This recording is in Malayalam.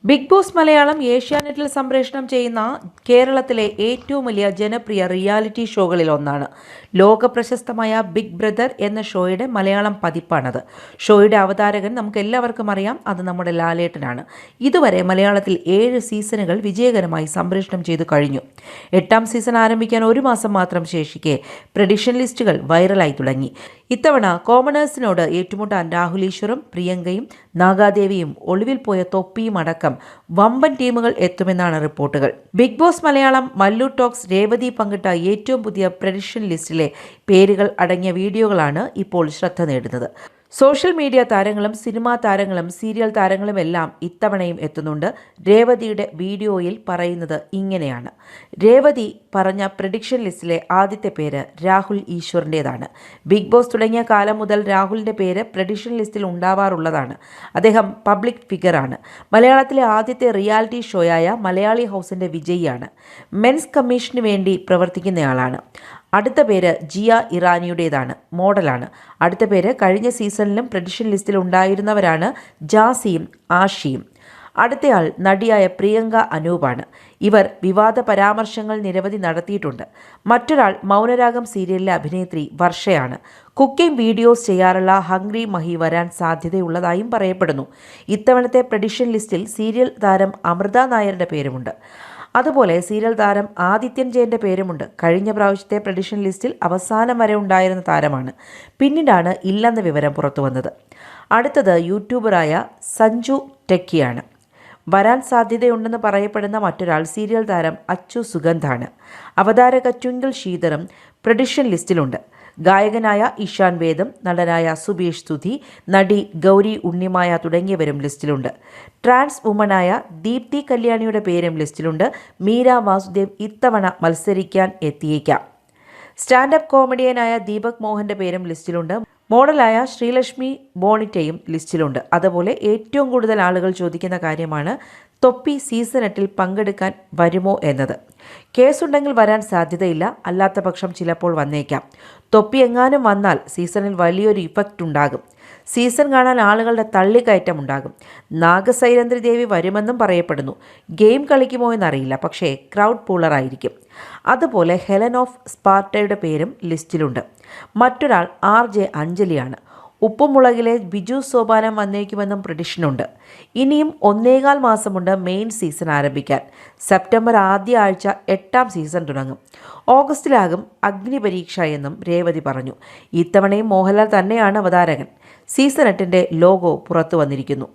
ബിഗ് ബോസ് മലയാളം ഏഷ്യാനെറ്റിൽ സംപ്രേഷണം ചെയ്യുന്ന കേരളത്തിലെ ഏറ്റവും വലിയ ജനപ്രിയ റിയാലിറ്റി ഷോകളിൽ ഒന്നാണ്. ലോകപ്രശസ്തമായ ബിഗ് ബ്രദർ എന്ന ഷോയുടെ മലയാളം പതിപ്പാണത്. ഷോയുടെ അവതാരകൻ നമുക്ക് എല്ലാവർക്കും അറിയാം, അത് നമ്മുടെ ലാലേട്ടനാണ്. ഇതുവരെ മലയാളത്തിൽ 7 സീസണുകൾ വിജയകരമായി സംപ്രേഷണം ചെയ്തു കഴിഞ്ഞു. 8ാം സീസൺ ആരംഭിക്കാൻ 1 മാസം മാത്രം ശേഷിക്കെ പ്രഡിക്ഷൻ ലിസ്റ്റുകൾ വൈറലായി തുടങ്ങി. ഇത്തവണ കോമണേഴ്സിനോട് ഏറ്റുമുട്ടാൻ രാഹുൽ ഈശ്വറും പ്രിയങ്കയും നാഗാദേവിയും ഒളിവിൽ പോയ തൊപ്പിയും അടക്കം വമ്പൻ ടീമുകൾ എത്തുമെന്നാണ് റിപ്പോർട്ടുകൾ. Bigg Boss Malayalam Mallu Talks Revathi പങ്കിട്ട ഏറ്റവും പുതിയ പ്രഡിക്ഷൻ ലിസ്റ്റിലെ പേരുകൾ അടങ്ങിയ വീഡിയോകളാണ് ഇപ്പോൾ ശ്രദ്ധ നേടുന്നത്. സോഷ്യൽ മീഡിയ താരങ്ങളും സിനിമാ താരങ്ങളും സീരിയൽ താരങ്ങളും എല്ലാം ഇത്തവണയും എത്തുന്നുണ്ട്. രേവതിയുടെ വീഡിയോയിൽ പറയുന്നത് ഇങ്ങനെയാണ്. രേവതി പറഞ്ഞ പ്രഡിക്ഷൻ ലിസ്റ്റിലെ ആദ്യത്തെ പേര് രാഹുൽ ഈശ്വറിൻ്റേതാണ്. ബിഗ് ബോസ് തുടങ്ങിയ കാലം മുതൽ രാഹുലിൻ്റെ പേര് പ്രഡിക്ഷൻ ലിസ്റ്റിൽ ഉണ്ടാവാറുള്ളതാണ്. അദ്ദേഹം പബ്ലിക് ഫിഗറാണ്. മലയാളത്തിലെ ആദ്യത്തെ റിയാലിറ്റി ഷോയായ മലയാളി ഹൗസിൻ്റെ വിജയിയാണ്. മെൻസ് കമ്മീഷന് വേണ്ടി പ്രവർത്തിക്കുന്നയാളാണ്. അടുത്ത പേര് ജിയ ഇറാനിയുടേതാണ്. മോഡലാണ്. അടുത്ത പേര് കഴിഞ്ഞ സീസണിലും പ്രഡിക്ഷൻ ലിസ്റ്റിൽ ഉണ്ടായിരുന്നവരാണ് ജാസിയും ആഷിയും. അടുത്തയാൾ നടിയായ പ്രിയങ്ക അനൂപാണ്. ഇവർ വിവാദ പരാമർശങ്ങൾ നിരവധി നടത്തിയിട്ടുണ്ട്. മറ്റൊരാൾ മൗനരാഗം സീരിയലിലെ അഭിനേത്രി വർഷയാണ്. കുക്കിംഗ് വീഡിയോസ് ചെയ്യാറുള്ള ഹംഗ്രി മഹി വരാൻ സാധ്യതയുള്ളതായും പറയപ്പെടുന്നു. ഇത്തവണത്തെ പ്രഡിക്ഷൻ ലിസ്റ്റിൽ സീരിയൽ താരം അമൃത നായരുടെ പേരുമുണ്ട്. അതുപോലെ സീരിയൽ താരം ആദിത്യൻ ജയൻ്റെ പേരുമുണ്ട്. കഴിഞ്ഞ പ്രാവശ്യത്തെ പ്രഡിക്ഷൻ ലിസ്റ്റിൽ അവസാനം വരെ ഉണ്ടായിരുന്ന താരമാണ്. പിന്നീടാണ് ഇല്ലെന്ന വിവരം പുറത്തു വന്നത്. അടുത്തത് യൂട്യൂബറായ സഞ്ജു ടെക്കിയാണ്. വരാൻ സാധ്യതയുണ്ടെന്ന് പറയപ്പെടുന്ന മറ്റൊരാൾ സീരിയൽ താരം അച്ചു സുഗന്ധാണ്. അവതാരക ട്വിങ്കിൾ ശ്രീധറും പ്രഡിക്ഷൻ ലിസ്റ്റിലുണ്ട്. ഗായകനായ ഇഷാൻ വേദം, നടനായ സുബീഷ് സുധി, നടി ഗൗരി ഉണ്ണിമായ തുടങ്ങിയവരും ലിസ്റ്റിലുണ്ട്. ട്രാൻസ് വുമനായ ദീപ്തി കല്യാണിയുടെ പേരും ലിസ്റ്റിലുണ്ട്. മീര വാസുദേവ് ഇത്തവണ മത്സരിക്കാൻ എത്തിയേക്കാം. സ്റ്റാൻഡപ്പ് കോമഡിയനായ ദീപക് മോഹൻ്റെ പേരും ലിസ്റ്റിലുണ്ട്. മോഡലായ ശ്രീലക്ഷ്മി ബോണിറ്റയും ലിസ്റ്റിലുണ്ട്. അതുപോലെ ഏറ്റവും കൂടുതൽ ആളുകൾ ചോദിക്കുന്ന കാര്യമാണ് തൊപ്പി സീസൺ 8 പങ്കെടുക്കാൻ വരുമോ എന്നത്. കേസുണ്ടെങ്കിൽ വരാൻ സാധ്യതയില്ല, അല്ലാത്ത പക്ഷം ചിലപ്പോൾ വന്നേക്കാം. തൊപ്പി എങ്ങാനും വന്നാൽ സീസണിൽ വലിയൊരു ഇഫക്റ്റ് ഉണ്ടാകും. സീസൺ കാണാൻ ആളുകളുടെ തള്ളിക്കയറ്റം ഉണ്ടാകും. നാഗസൈരന്ദ്രി ദേവി വരുമെന്നും പറയപ്പെടുന്നു. ഗെയിം കളിക്കുമോ എന്നറിയില്ല, പക്ഷേ ക്രൗഡ് പൂളറായിരിക്കും. അതുപോലെ ഹെലൻ ഓഫ് സ്പാർട്ടയുടെ പേരും ലിസ്റ്റിലുണ്ട്. മറ്റൊരാൾ RJ അഞ്ജലിയാണ്. ഉപ്പുമുളകിലെ ബിജു സോപാനം വന്നേക്കുമെന്നും പ്രഡിക്ഷനുണ്ട്. ഇനിയും 1.25 മാസമുണ്ട് മെയിൻ സീസൺ ആരംഭിക്കാൻ. സെപ്റ്റംബർ ആദ്യ ആഴ്ച 8ാം സീസൺ തുടങ്ങും. ഓഗസ്റ്റിലാകും അഗ്നിപരീക്ഷ എന്നും രേവതി പറഞ്ഞു. ഇത്തവണയും മോഹൻലാൽ തന്നെയാണ് അവതാരകൻ. സീസൺ 8ൻ്റെ ലോഗോ പുറത്തു വന്നിരിക്കുന്നു.